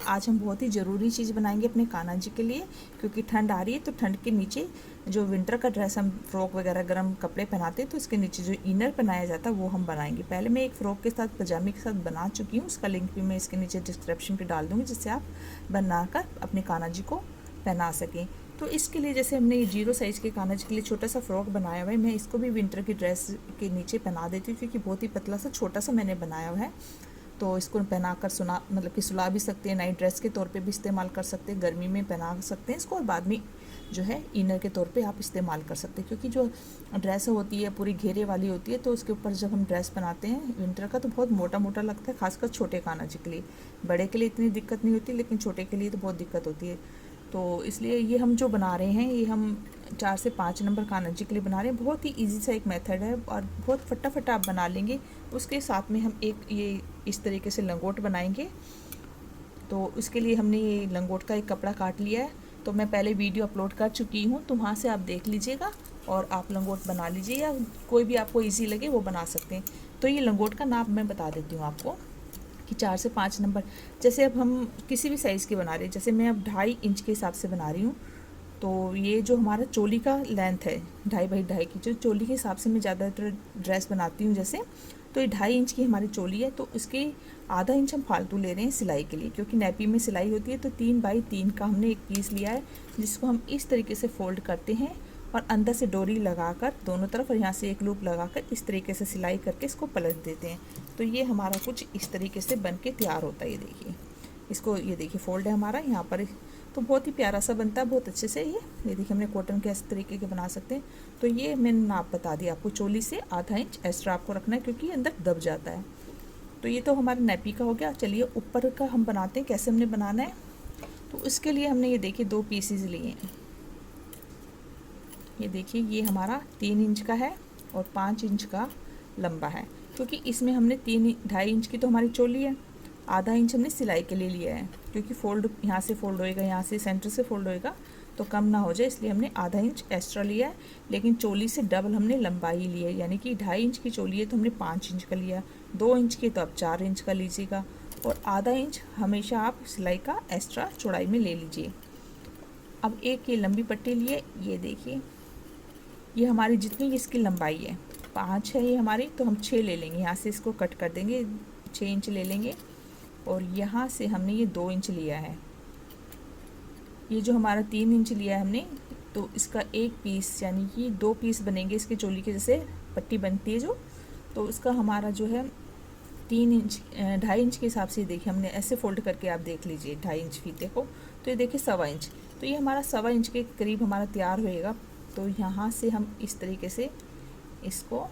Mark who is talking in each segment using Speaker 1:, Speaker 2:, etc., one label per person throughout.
Speaker 1: आज हम बहुत ही ज़रूरी चीज़ बनाएंगे अपने कान्हा जी के लिए, क्योंकि ठंड आ रही है। तो ठंड के नीचे जो विंटर का ड्रेस हम फ्रॉक वगैरह गर्म कपड़े पहनाते हैं, तो इसके नीचे जो इनर पहनाया जाता है वो हम बनाएंगे। पहले मैं एक फ़्रॉक के साथ पजामे के साथ बना चुकी हूँ, उसका लिंक भी मैं इसके नीचे डिस्क्रिप्शन पर डाल दूँगी, जिससे आप बनाकर अपने कान्हा जी को पहना सकें। तो इसके लिए जैसे हमने ये 0 साइज़ के कान्हा जी के लिए छोटा सा फ्रॉक बनाया हुआ है, मैं इसको भी विंटर की ड्रेस के नीचे पहना देती हूँ, क्योंकि बहुत ही पतला सा छोटा सा मैंने बनाया हुआ है। तो इसको पहनाकर सुला भी सकते हैं, नाइट ड्रेस के तौर पे भी इस्तेमाल कर सकते हैं, गर्मी में पहना सकते हैं इसको, और बाद में जो है इनर के तौर पे आप इस्तेमाल कर सकते हैं। क्योंकि जो ड्रेस होती है पूरी घेरे वाली होती है, तो उसके ऊपर जब हम ड्रेस बनाते हैं विंटर का, तो बहुत मोटा मोटा लगता है, खासकर छोटे कान्हा जी के लिए। बड़े के लिए इतनी दिक्कत नहीं होती, लेकिन छोटे के लिए तो बहुत दिक्कत होती है। तो इसलिए ये हम जो बना रहे हैं, ये हम 4 से 5 नंबर कान्हा जी के लिए बना रहे हैं। बहुत ही इजी सा एक मेथड है और बहुत फटाफट आप बना लेंगे। उसके साथ में हम एक ये इस तरीके से लंगोट बनाएंगे। तो उसके लिए हमने ये लंगोट का एक कपड़ा काट लिया है, तो मैं पहले वीडियो अपलोड कर चुकी हूँ, तो वहाँ से आप देख लीजिएगा और आप लंगोट बना लीजिए, या कोई भी आपको ईजी लगे वो बना सकते हैं। तो ये लंगोट का नाप मैं बता देती हूँ आपको कि 4 से 5 नंबर। जैसे अब हम किसी भी साइज़ के बना रहे हैं, जैसे मैं अब 2.5 इंच के हिसाब से बना रही हूँ, तो ये जो हमारा चोली का लेंथ है 2.5 बाई 2.5 की, जो चोली के हिसाब से मैं ज़्यादातर ड्रेस बनाती हूँ जैसे, तो ये 2.5 इंच की हमारी चोली है। तो इसके आधा इंच हम फालतू ले रहे हैं सिलाई के लिए, क्योंकि नेपी में सिलाई होती है। तो 3 बाई 3 का हमने एक पीस लिया है, जिसको हम इस तरीके से फोल्ड करते हैं और अंदर से डोरी लगाकर दोनों तरफ, और यहाँ से एक लूप लगाकर इस तरीके से सिलाई करके इसको पलट देते हैं। तो ये हमारा कुछ इस तरीके से बन के तैयार होता है। ये देखिए, इसको ये देखिए फोल्ड है हमारा यहाँ पर, तो बहुत ही प्यारा सा बनता है, बहुत अच्छे से। ये देखिए हमने कॉटन के इस तरीके के बना सकते हैं। तो ये मैंने नाप बता दिया आपको, चोली से आधा इंच एक्स्ट्रा आपको रखना है, क्योंकि अंदर दब जाता है। तो ये तो हमारा नेपी का हो गया। चलिए ऊपर का हम बनाते हैं, कैसे हमने बनाना है। तो उसके लिए हमने ये देखिए 2 पीसेज लिए हैं। ये देखिए ये हमारा 3 इंच का है और 5 इंच का लंबा है, क्योंकि इसमें हमने 2.5 इंच की तो हमारी चोली है, आधा इंच हमने सिलाई के लिए लिया है, क्योंकि फोल्ड यहाँ से फोल्ड होएगा, यहाँ से सेंटर से फोल्ड होएगा, तो कम ना हो जाए, इसलिए हमने आधा इंच एक्स्ट्रा लिया है। लेकिन चोली से डबल हमने लंबाई ली है, यानी कि 2.5 इंच की चोली है तो हमने 5 इंच का लिया, 2 इंच की तो आप 4 इंच का लीजिएगा, और आधा इंच हमेशा आप सिलाई का एक्स्ट्रा चौड़ाई में ले लीजिए। अब एक ये लंबी पट्टी लिए, ये देखिए ये हमारी जितनी इसकी लंबाई है 5 है ये हमारी, तो हम 6 ले लेंगे, यहाँ से इसको कट कर देंगे, 6 इंच ले लेंगे। और यहाँ से हमने ये 2 इंच लिया है, ये जो हमारा 3 इंच लिया है हमने, तो इसका एक पीस, यानी कि 2 पीस बनेंगे इसके चोली के, जैसे पट्टी बनती है जो, तो उसका हमारा जो है 3 इंच 2.5 इंच के हिसाब से देखिए हमने ऐसे फोल्ड करके, आप देख लीजिए 2.5 इंच फीते को, तो ये देखिए 1.25 इंच, तो ये हमारा 1.25 इंच के करीब हमारा तैयार होएगा। तो यहाँ से हम इस तरीके से इसको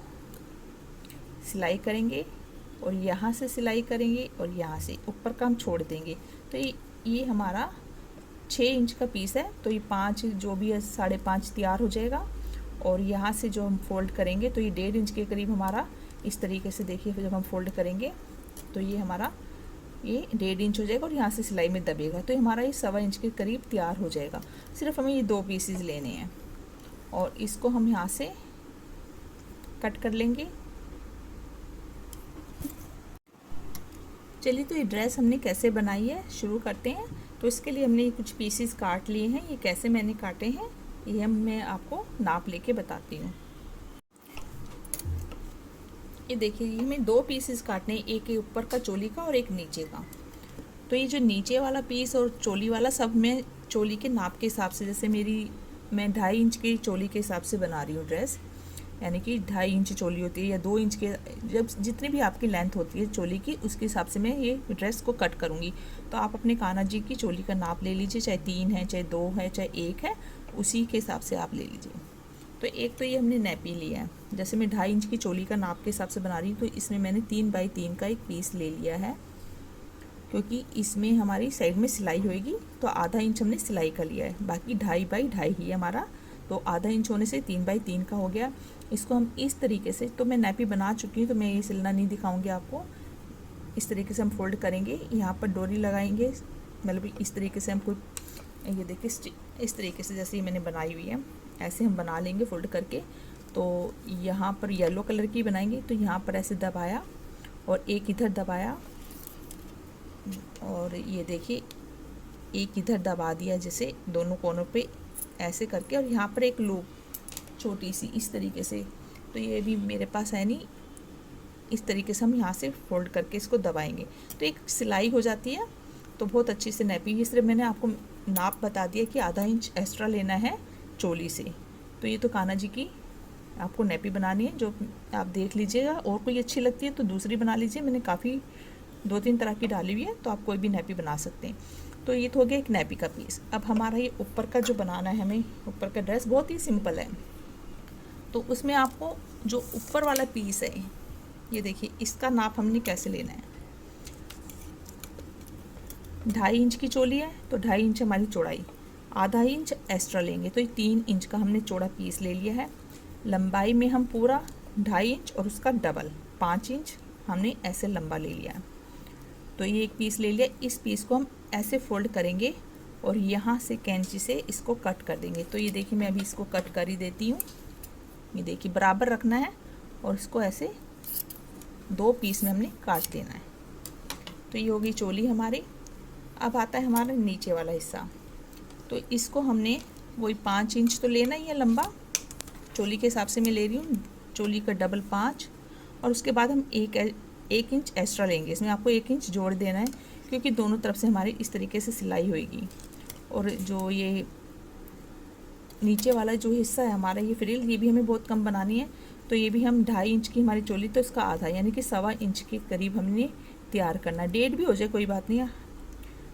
Speaker 1: सिलाई करेंगे, और यहाँ से सिलाई करेंगे, और यहाँ से ऊपर का हम छोड़ देंगे। तो ये हमारा 6 इंच का पीस है, तो ये 5 जो भी है 5.5 तैयार हो जाएगा। और यहाँ से जो हम फोल्ड करेंगे, तो ये 1.5 इंच के करीब हमारा इस तरीके से देखिए, जब हम फोल्ड करेंगे तो ये हमारा ये 1.5 इंच हो जाएगा, और यहाँ से सिलाई में दबेगा, तो हमारा ये 1.25 इंच के करीब तैयार हो जाएगा। सिर्फ हमें ये 2 पीसेस लेने हैं, और इसको हम यहाँ से कट कर लेंगे। चलिए, तो ये ड्रेस हमने कैसे बनाई है शुरू करते हैं। तो इसके लिए हमने कुछ पीसेस काट लिए हैं, ये कैसे मैंने काटे हैं ये मैं आपको नाप लेके बताती हूँ। ये देखिए, ये हमें 2 पीसेस काटने हैं, एक ऊपर का चोली का और एक नीचे का। तो ये जो नीचे वाला पीस और चोली वाला सब मैं चोली के नाप के हिसाब से, जैसे मैं 2.5 इंच की चोली के हिसाब से बना रही हूँ ड्रेस, यानी कि 2.5 इंच चोली होती है या 2 इंच के, जब जितनी भी आपकी लेंथ होती है चोली की, उसके हिसाब से मैं ये ड्रेस को कट करूँगी। तो आप अपने कान्हा जी की चोली का नाप ले लीजिए, चाहे 3 है, चाहे 2 है, चाहे 1 है, उसी के हिसाब से आप ले लीजिए। तो एक तो ये हमने नेपी लिया है, जैसे मैं 2.5 इंच की चोली का नाप के हिसाब से बना रही हूँ, तो इसमें मैंने 3 बाई 3 का एक पीस ले लिया है, क्योंकि इसमें हमारी साइड में सिलाई होएगी, तो आधा इंच हमने सिलाई का लिया है, बाकी 2.5 बाई 2.5 ही है हमारा, तो आधा इंच होने से 3 बाई 3 का हो गया। इसको हम इस तरीके से, तो मैं नेपी बना चुकी हूँ, तो मैं ये सिलना नहीं दिखाऊंगी आपको। इस तरीके से हम फोल्ड करेंगे, यहाँ पर डोरी लगाएंगे, मतलब इस तरीके से हम कोई, ये देखिए इस तरीके से जैसे ये मैंने बनाई हुई है, ऐसे हम बना लेंगे फोल्ड करके। तो यहाँ पर येलो कलर की बनाएंगे, तो यहाँ पर ऐसे दबाया और एक इधर दबाया, और ये देखिए एक इधर दबा दिया जैसे दोनों कोनों पे ऐसे करके, और यहाँ पर एक लूप छोटी सी इस तरीके से, तो ये भी मेरे पास है नहीं, इस तरीके से हम यहाँ से फोल्ड करके इसको दबाएंगे तो एक सिलाई हो जाती है। तो बहुत अच्छी से नैपी, इसलिए मैंने आपको नाप बता दिया कि आधा इंच एक्स्ट्रा लेना है चोली से। तो ये तो कान्हा जी की आपको नैपी बनानी है, जो आप देख लीजिएगा, और कोई अच्छी लगती है तो दूसरी बना लीजिए। मैंने काफ़ी 2-3 तरह की डाली हुई है, तो आप कोई भी नैपी बना सकते हैं। तो ये तो हो गया एक नैपी का पीस। अब हमारा ये ऊपर का जो बनाना है, हमें ऊपर का ड्रेस बहुत ही सिंपल है। तो उसमें आपको जो ऊपर वाला पीस है, ये देखिए, इसका नाप हमने कैसे लेना है। 2.5 इंच की चोली है तो 2.5 इंच हमारी चौड़ाई, आधा इंच एक्स्ट्रा लेंगे, तो ये 3 इंच का हमने चौड़ा पीस ले लिया है। लंबाई में हम पूरा 2.5 इंच और उसका डबल 5 इंच हमने ऐसे लंबा ले लिया। तो ये एक पीस ले लिया। इस पीस को हम ऐसे फोल्ड करेंगे और यहाँ से कैंची से इसको कट कर देंगे। तो ये देखिए, मैं अभी इसको कट कर ही देती हूँ। ये देखिए, बराबर रखना है और इसको ऐसे 2 पीस में हमने काट देना है। तो ये होगी चोली हमारी। अब आता है हमारा नीचे वाला हिस्सा। तो इसको हमने वही 5 इंच तो लेना ही है लंबा, चोली के हिसाब से मैं ले रही हूँ, चोली का डबल 5, और उसके बाद हम एक इंच एक्स्ट्रा लेंगे। इसमें आपको 1 इंच जोड़ देना है, क्योंकि दोनों तरफ से हमारी इस तरीके से सिलाई होएगी। और जो ये नीचे वाला जो हिस्सा है हमारा, ये फ्रिल, ये भी हमें बहुत कम बनानी है। तो ये भी हम 2.5 इंच की हमारी चोली, तो इसका आधा यानी कि 1.25 इंच के करीब हमने तैयार करना है। 1.5 भी हो जाए कोई बात नहीं है,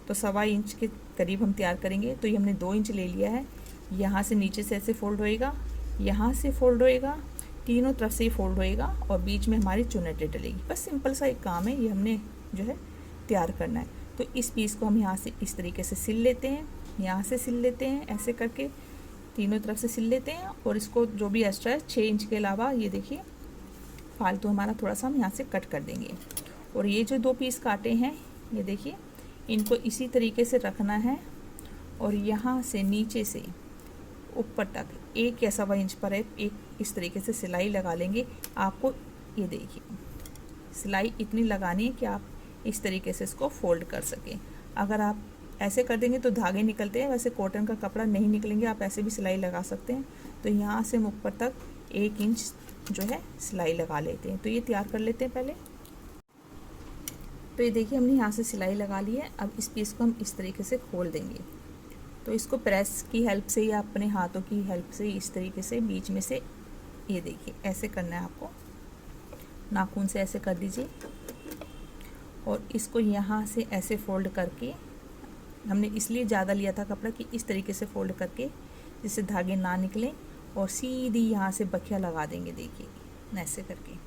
Speaker 1: तो 1.25 इंच के करीब हम तैयार करेंगे। तो ये हमने 2 इंच ले लिया है। यहाँ से नीचे से ऐसे फोल्ड होएगा, यहाँ से फोल्ड होएगा, तीनों तरफ से ही फोल्ड होएगा, और बीच में हमारी चुन्नट डलेगी। बस सिंपल सा एक काम है, ये हमने जो है तैयार करना है। तो इस पीस को हम यहाँ से इस तरीके से सिल लेते हैं, यहाँ से सिल लेते हैं, ऐसे करके तीनों तरफ से सिल लेते हैं। और इसको जो भी एक्स्ट्रा है 6 इंच के अलावा, ये देखिए फालतू हमारा थोड़ा सा हम यहाँ से कट कर देंगे। और ये जो 2 पीस काटे हैं, ये देखिए, इनको इसी तरीके से रखना है, और यहाँ से नीचे से ऊपर तक 1 या 1.25 इंच पर एक इस तरीके से सिलाई लगा लेंगे। आपको ये देखिए, सिलाई इतनी लगानी है कि आप इस तरीके से इसको फोल्ड कर सकें। अगर आप ऐसे कर देंगे तो धागे निकलते हैं, वैसे कॉटन का कपड़ा नहीं निकलेंगे, आप ऐसे भी सिलाई लगा सकते हैं। तो यहाँ से हम ऊपर तक 1 इंच जो है सिलाई लगा लेते हैं। तो ये तैयार कर लेते हैं पहले। तो ये देखिए, हमने यहाँ से सिलाई लगा ली है। अब इस पीस को हम इस तरीके से खोल देंगे। तो इसको प्रेस की हेल्प से या अपने हाथों की हेल्प से इस तरीके से बीच में से, ये देखिए, ऐसे करना है आपको, नाखून से ऐसे कर दीजिए। और इसको यहाँ से ऐसे फोल्ड करके, हमने इसलिए ज़्यादा लिया था कपड़ा कि इस तरीके से फोल्ड करके जिससे धागे ना निकलें, और सीधी यहाँ से बखिया लगा देंगे। देखिए ऐसे करके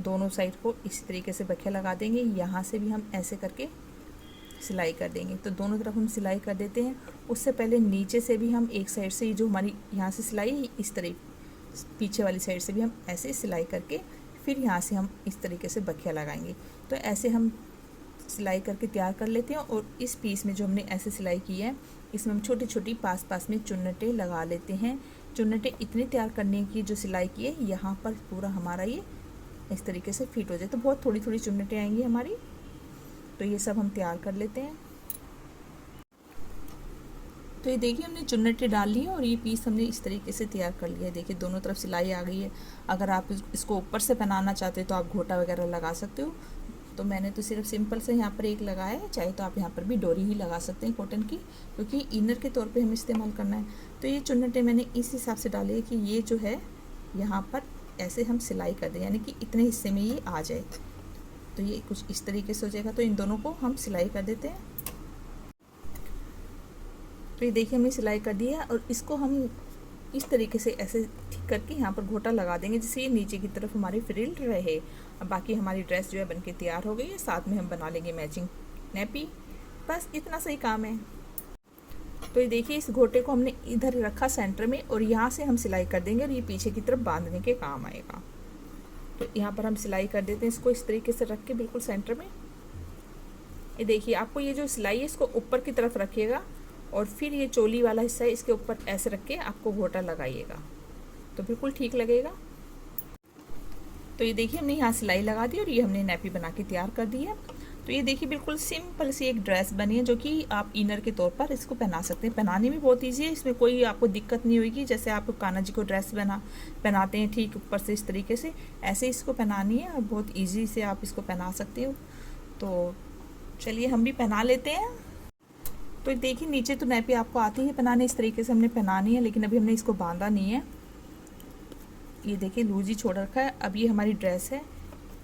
Speaker 1: दोनों साइड को इस तरीके से बखिया लगा देंगे। यहाँ से भी हम ऐसे करके सिलाई कर देंगे। तो दोनों तरफ हम सिलाई कर देते हैं। उससे पहले नीचे से भी हम एक साइड से, जो हमारी यहाँ से सिलाई है, इस तरह पीछे वाली साइड से भी हम ऐसे सिलाई करके फिर यहाँ से हम इस तरीके से बखिया लगाएंगे। तो ऐसे हम सिलाई करके तैयार कर लेते हैं। और इस पीस में जो हमने ऐसे सिलाई की है, इसमें हम छोटी छोटी पास में चुन्नटें लगा लेते हैं। चुन्नटें इतनी तैयार करने की जो सिलाई की है, यहाँ पर पूरा हमारा ये इस तरीके से फिट हो जाए। तो बहुत थोड़ी थोड़ी चुन्नटें आएंगी हमारी। तो ये सब हम तैयार कर लेते हैं। तो ये देखिए, हमने चुन्नटें डाल ली है और ये पीस हमने इस तरीके से तैयार कर लिया है। देखिए, दोनों तरफ सिलाई आ गई है। अगर आप इसको ऊपर से पहनाना चाहते हो तो आप घोटा वगैरह लगा सकते हो। तो मैंने तो सिर्फ सिंपल से यहाँ पर एक लगाया है, चाहे तो आप यहाँ पर भी डोरी ही लगा सकते हैं कॉटन की, क्योंकि इनर के तौर पे हम इस्तेमाल करना है। तो ये चुन्नटें मैंने इस हिसाब से डाली है कि ये जो है यहाँ पर ऐसे हम सिलाई कर दें, यानी कि इतने हिस्से में ये आ जाए। तो ये कुछ इस तरीके से हो जाएगा। तो इन दोनों को हम सिलाई कर देते हैं। तो ये देखिए, हमने सिलाई कर दी है, और इसको हम इस तरीके से ऐसे ठीक करके यहाँ पर घोटा लगा देंगे, जिससे ये नीचे की तरफ हमारी फ्रिल रहे। अब बाकी हमारी ड्रेस जो है बनके तैयार हो गई है। साथ में हम बना लेंगे मैचिंग नैपी। बस इतना सही काम है। तो ये देखिए, इस घोटे को हमने इधर रखा सेंटर में, और यहाँ से हम सिलाई कर देंगे, और ये पीछे की तरफ बांधने के काम आएगा। तो यहाँ पर हम सिलाई कर देते हैं, इसको इस तरीके से रख के बिल्कुल सेंटर में। ये देखिए, आपको ये जो सिलाई है इसको ऊपर की तरफ रखिएगा, और फिर ये चोली वाला हिस्सा है इसके ऊपर ऐसे रख के आपको घोटा लगाइएगा, तो बिल्कुल ठीक लगेगा। तो ये देखिए, हमने यहाँ सिलाई लगा दी और ये हमने नैपी बना के तैयार कर दी है। तो तो ये देखिए बिल्कुल सिंपल सी एक ड्रेस बनी है जो कि आप इनर के तौर पर इसको पहना सकते हैं। पहनाने में बहुत ईजी है, इसमें कोई आपको दिक्कत नहीं होगी। जैसे आप कान्हा जी को ड्रेस पहनाते हैं ठीक ऊपर से इस तरीके से, ऐसे इसको पहनानी है और बहुत ईजी से आप इसको पहना सकते हो। तो चलिए हम भी पहना लेते हैं। तो देखिए नीचे तो नैपी आपको आती है पहनाने, इस तरीके से हमने पहनानी है, लेकिन अभी हमने इसको बांधा नहीं है। ये देखिए लूज ही छोड़ रखा है। अब ये हमारी ड्रेस है,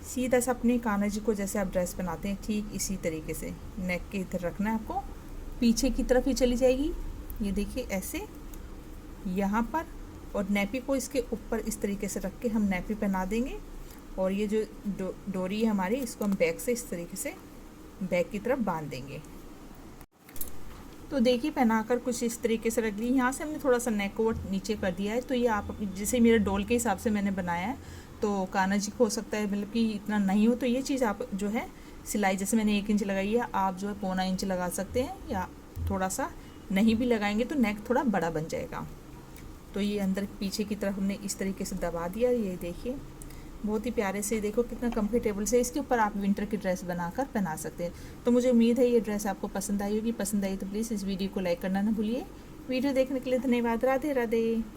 Speaker 1: सीधा सा अपने कान्हा जी को जैसे आप ड्रेस पहनाते हैं ठीक इसी तरीके से नेक के इधर रखना है आपको, पीछे की तरफ ही चली जाएगी। ये देखिए ऐसे यहाँ पर, और नैपी को इसके ऊपर इस तरीके से रख के हम नैपी पहना देंगे। और ये जो डोरी है हमारी, इसको हम बैक से इस तरीके से बैक की तरफ बांध देंगे। तो देखिए पहनाकर कुछ इस तरीके से रख दी। यहाँ से हमने थोड़ा सा नेक को नीचे कर दिया है। तो ये आप जैसे मेरे डोल के हिसाब से मैंने बनाया है, तो कान्हा जी को हो सकता है मतलब कि इतना नहीं हो, तो ये चीज़ आप जो है सिलाई जैसे मैंने 1 इंच लगाई है, आप जो है 1.25 इंच लगा सकते हैं, या थोड़ा सा नहीं भी लगाएंगे तो नेक थोड़ा बड़ा बन जाएगा। तो ये अंदर पीछे की तरफ हमने इस तरीके से दबा दिया। ये देखिए बहुत ही प्यारे से, देखो कितना कंफर्टेबल से इसके ऊपर आप विंटर की ड्रेस बनाकर पहना सकते हैं। तो मुझे उम्मीद है ये ड्रेस आपको पसंद आई होगी। पसंद आई तो प्लीज़ इस वीडियो को लाइक करना ना भूलिए। वीडियो देखने के लिए धन्यवाद। राधे राधे।